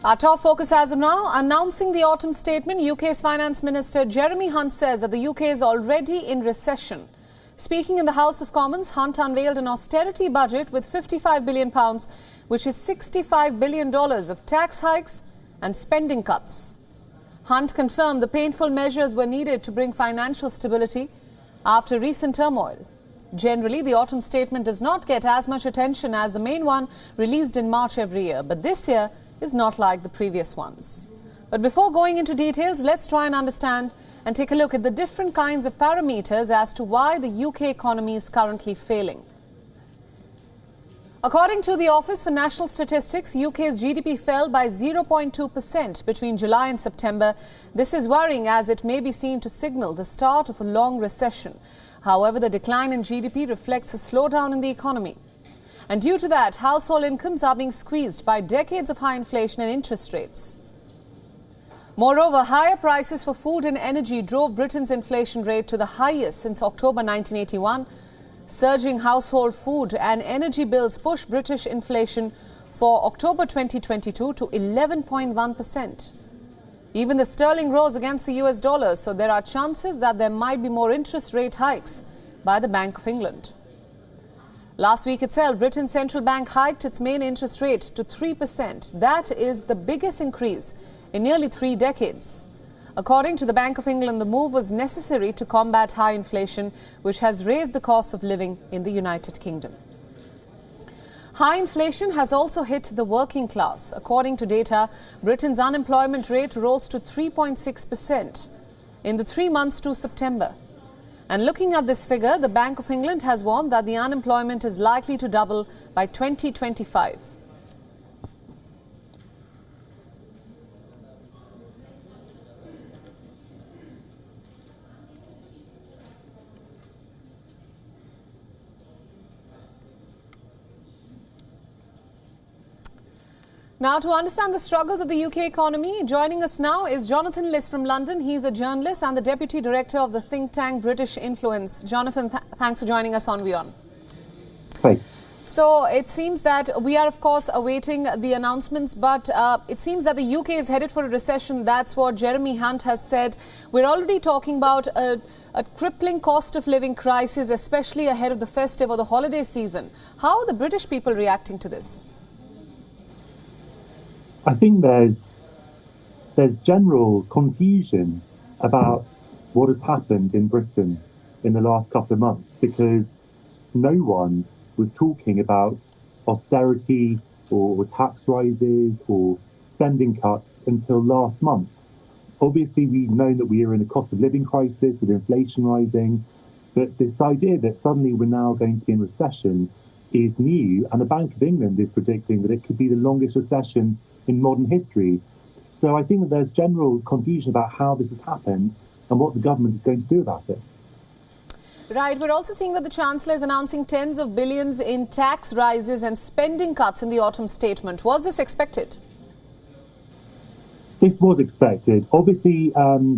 Our top focus as of now, announcing the autumn statement, UK's Finance Minister Jeremy Hunt says that the UK is already in recession. Speaking in the House of Commons, Hunt unveiled an austerity budget with £55 billion, which is $65 billion of tax hikes and spending cuts. Hunt confirmed the painful measures were needed to bring financial stability after recent turmoil. Generally, the autumn statement does not get as much attention as the main one released in March every year, but this year is not like the previous ones. But before going into details, let's try and understand and take a look at the different kinds of parameters as to why the UK economy is currently failing. According to the Office for National Statistics, UK's GDP fell by 0.2% between July and September. This is worrying as it may be seen to signal the start of a long recession. However, the decline in GDP reflects a slowdown in the economy. And due to that, household incomes are being squeezed by decades of high inflation and interest rates. Moreover, higher prices for food and energy drove Britain's inflation rate to the highest since October 1981. Surging household food and energy bills pushed British inflation for October 2022 to 11.1%. Even the sterling rose against the US dollar, so there are chances that there might be more interest rate hikes by the Bank of England. Last week itself, Britain's central bank hiked its main interest rate to 3%. That is the biggest increase in nearly 3 decades. According to the Bank of England, the move was necessary to combat high inflation, which has raised the cost of living in the United Kingdom. High inflation has also hit the working class. According to data, Britain's unemployment rate rose to 3.6% in the 3 months to September. And looking at this figure, the Bank of England has warned that the unemployment is likely to double by 2025. Now, to understand the struggles of the UK economy, joining us now is Jonathan Liss from London. He's a journalist and the Deputy Director of the think tank British Influence. Jonathan, thanks for joining us on WION. Hi. So it seems that we are, of course, awaiting the announcements, but it seems that the UK is headed for a recession. That's what Jeremy Hunt has said. We're already talking about a crippling cost of living crisis, especially ahead of the festive or the holiday season. How are the British people reacting to this? I think there's general confusion about what has happened in Britain in the last couple of months, because no one was talking about austerity or tax rises or spending cuts until last month. Obviously, we've known that we are in a cost of living crisis with inflation rising, but this idea that suddenly we're now going to be in recession is new, and the Bank of England is predicting that it could be the longest recession in modern history. So I think that there's general confusion about how this has happened and what the government is going to do about it. Right. We're also seeing that the Chancellor is announcing tens of billions in tax rises and spending cuts in the autumn statement. Was this expected? This was expected. Obviously,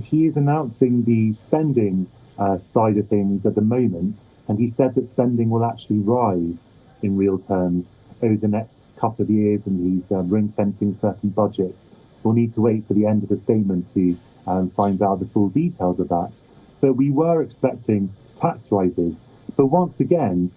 he is announcing the spending side of things at the moment, and he said that spending will actually rise in real terms over the next couple of years, and he's ring-fencing certain budgets. We'll need to wait for the end of the statement to find out the full details of that. But we were expecting tax rises. But once again,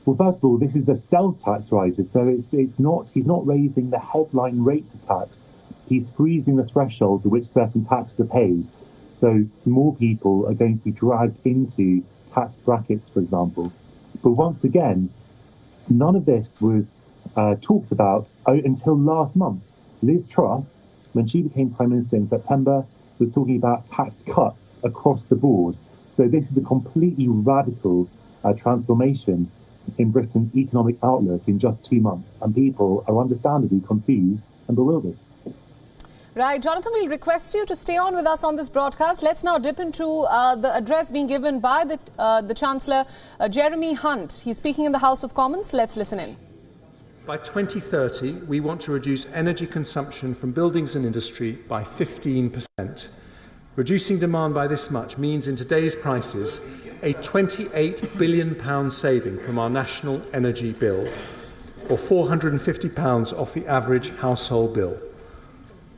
well, first of all, this is a stealth tax rises, so he's not raising the headline rates of tax. He's freezing the threshold to which certain taxes are paid. So more people are going to be dragged into tax brackets, for example. But once again, none of this was talked about until last month. Liz Truss, when she became Prime Minister in September, was talking about tax cuts across the board. So this is a completely radical transformation in Britain's economic outlook in just 2 months, and people are understandably confused and bewildered. Right. Jonathan, we'll request you to stay on with us on this broadcast. Let's now dip into the address being given by the Chancellor, Jeremy Hunt. He's speaking in the House of Commons. Let's listen in. By 2030, we want to reduce energy consumption from buildings and industry by 15%. Reducing demand by this much means, in today's prices, a £28 billion saving from our national energy bill, or £450 off the average household bill.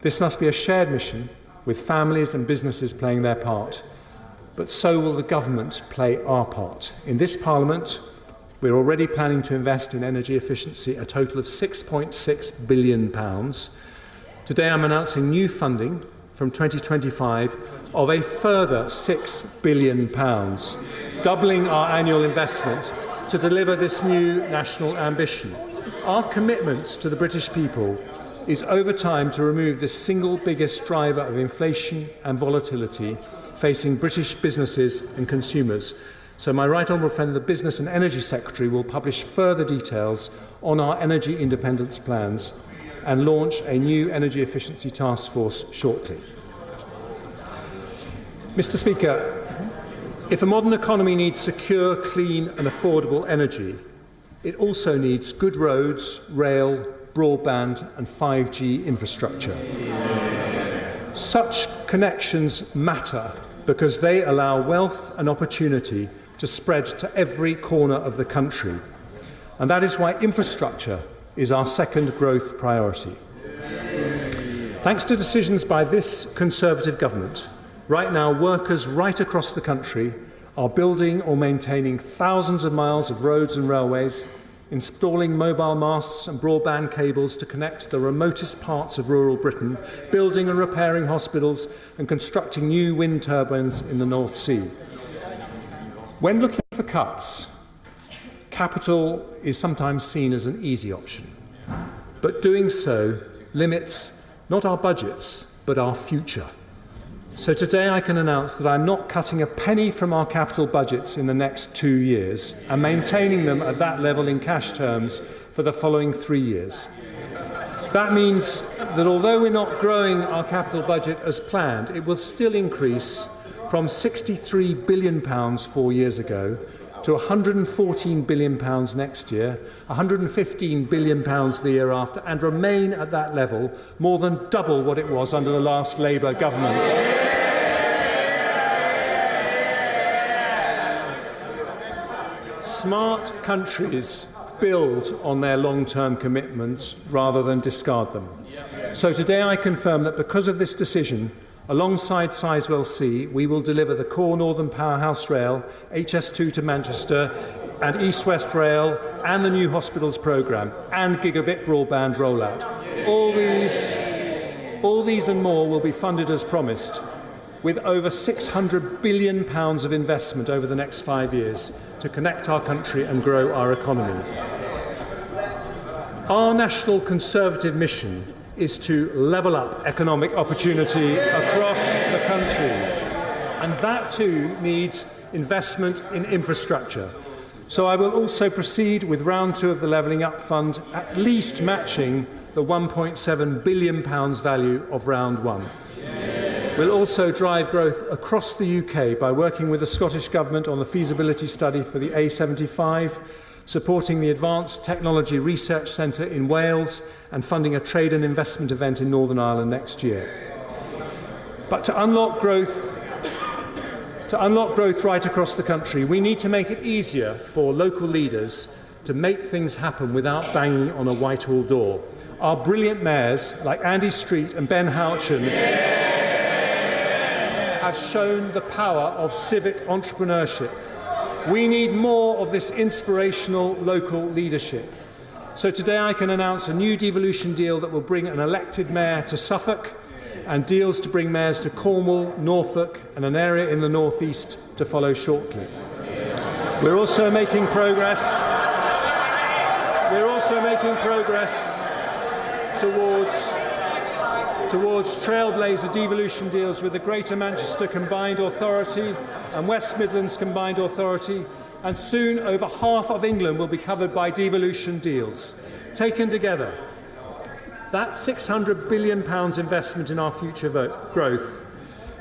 This must be a shared mission, with families and businesses playing their part. But so will the government play our part. In this Parliament, we're already planning to invest in energy efficiency a total of £6.6 billion. Today I'm announcing new funding from 2025 of a further £6 billion, doubling our annual investment to deliver this new national ambition. Our commitment to the British people is over time to remove the single biggest driver of inflation and volatility facing British businesses and consumers. So my right honourable friend, the Business and Energy Secretary, will publish further details on our energy independence plans and launch a new energy efficiency task force shortly. Mr. Speaker, if a modern economy needs secure, clean and affordable energy, it also needs good roads, rail, broadband and 5G infrastructure. Such connections matter because they allow wealth and opportunity to spread to every corner of the country. And that is why infrastructure is our second growth priority. Thanks to decisions by this Conservative government, right now workers right across the country are building or maintaining thousands of miles of roads and railways, installing mobile masts and broadband cables to connect the remotest parts of rural Britain, building and repairing hospitals and constructing new wind turbines in the North Sea. When looking for cuts, capital is sometimes seen as an easy option, but doing so limits not our budgets, but our future. So today I can announce that I'm not cutting a penny from our capital budgets in the next 2 years and maintaining them at that level in cash terms for the following 3 years. That means that although we're not growing our capital budget as planned, it will still increase from £63 billion 4 years ago to £114 billion next year, £115 billion the year after, and remain at that level, more than double what it was under the last Labour government. Smart countries build on their long-term commitments rather than discard them. So today I confirm that because of this decision, alongside Sizewell C, we will deliver the core Northern Powerhouse Rail, HS2 to Manchester, and East-West Rail, and the new hospitals programme, and gigabit broadband rollout. All these and more will be funded as promised, with over £600 billion of investment over the next 5 years to connect our country and grow our economy. Our National Conservative mission is to level up economic opportunity across the country. And that too needs investment in infrastructure. So I will also proceed with round 2 of the Levelling Up Fund, at least matching the £1.7 billion value of round 1. We'll also drive growth across the UK by working with the Scottish Government on the feasibility study for the A75, supporting the Advanced Technology Research Centre in Wales and funding a trade and investment event in Northern Ireland next year. But to unlock growth right across the country, we need to make it easier for local leaders to make things happen without banging on a Whitehall door. Our brilliant mayors, like Andy Street and Ben Houchin, have shown the power of civic entrepreneurship. We need more of this inspirational local leadership. So today I can announce a new devolution deal that will bring an elected mayor to Suffolk and deals to bring mayors to Cornwall, Norfolk and an area in the North East to follow shortly. We're also making progress towards trailblazer devolution deals with the Greater Manchester Combined Authority and West Midlands Combined Authority, and soon over half of England will be covered by devolution deals. Taken together, that £600 billion investment in our future growth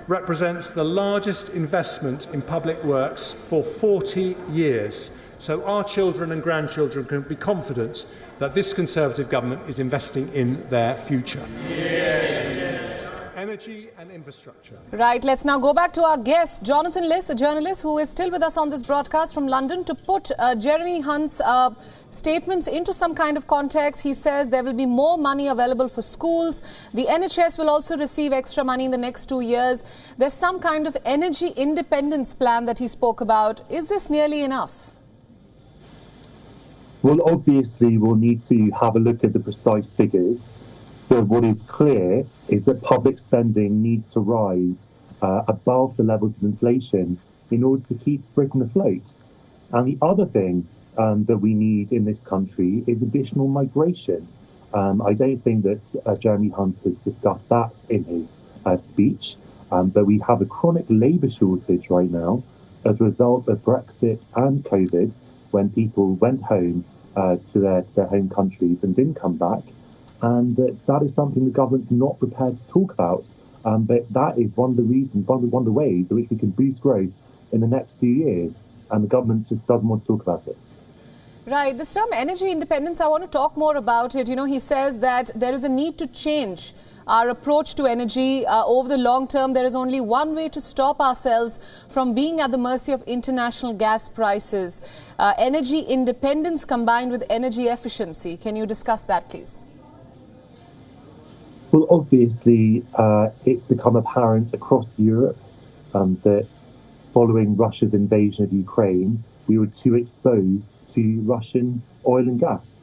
represents the largest investment in public works for 40 years. So our children and grandchildren can be confident that this Conservative government is investing in their future. energy and infrastructure. Right, let's now go back to our guest, Jonathan Liss, a journalist who is still with us on this broadcast from London, to put Jeremy Hunt's statements into some kind of context. He says there will be more money available for schools. The NHS will also receive extra money in the next 2 years. There's some kind of energy independence plan that he spoke about. Is this nearly enough? Well, obviously, we'll need to have a look at the precise figures. But what is clear is that public spending needs to rise above the levels of inflation in order to keep Britain afloat. And the other thing that we need in this country is additional migration. I don't think that Jeremy Hunt has discussed that in his speech, but we have a chronic labour shortage right now as a result of Brexit and COVID, when people went home to their home countries and didn't come back. And that is something the government's not prepared to talk about. But that is one of the reasons, one of the ways in which we can boost growth in the next few years. And the government just doesn't want to talk about it. Right. This term energy independence, I want to talk more about it. You know, he says that there is a need to change our approach to energy. Over the long term, there is only one way to stop ourselves from being at the mercy of international gas prices. Energy independence combined with energy efficiency. Can you discuss that, please? Well, obviously, it's become apparent across Europe that following Russia's invasion of Ukraine, we were too exposed to Russian oil and gas.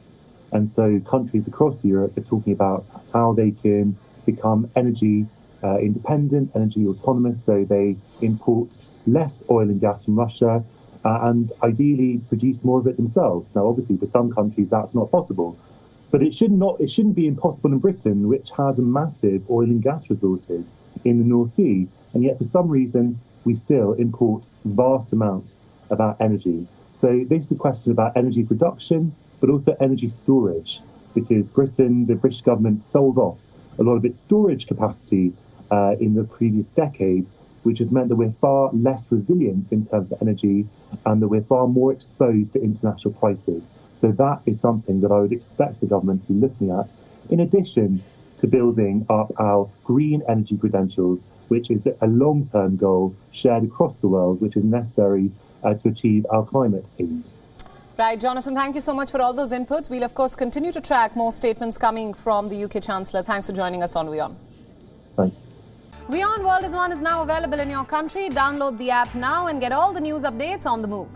And so countries across Europe are talking about how they can become energy independent, energy autonomous, so they import less oil and gas from Russia and ideally produce more of it themselves. Now, obviously, for some countries, that's not possible. But it shouldn't be impossible in Britain, which has a massive oil and gas resources in the North Sea. And yet, for some reason, we still import vast amounts of our energy. So this is a question about energy production, but also energy storage, because Britain, the British government, sold off a lot of its storage capacity in the previous decade, which has meant that we're far less resilient in terms of energy and that we're far more exposed to international prices. So that is something that I would expect the government to be looking at, in addition to building up our green energy credentials, which is a long-term goal shared across the world, which is necessary to achieve our climate aims. Right, Jonathan, thank you so much for all those inputs. We'll, of course, continue to track more statements coming from the UK Chancellor. Thanks for joining us on WION. Thanks. WION World is now available in your country. Download the app now and get all the news updates on the move.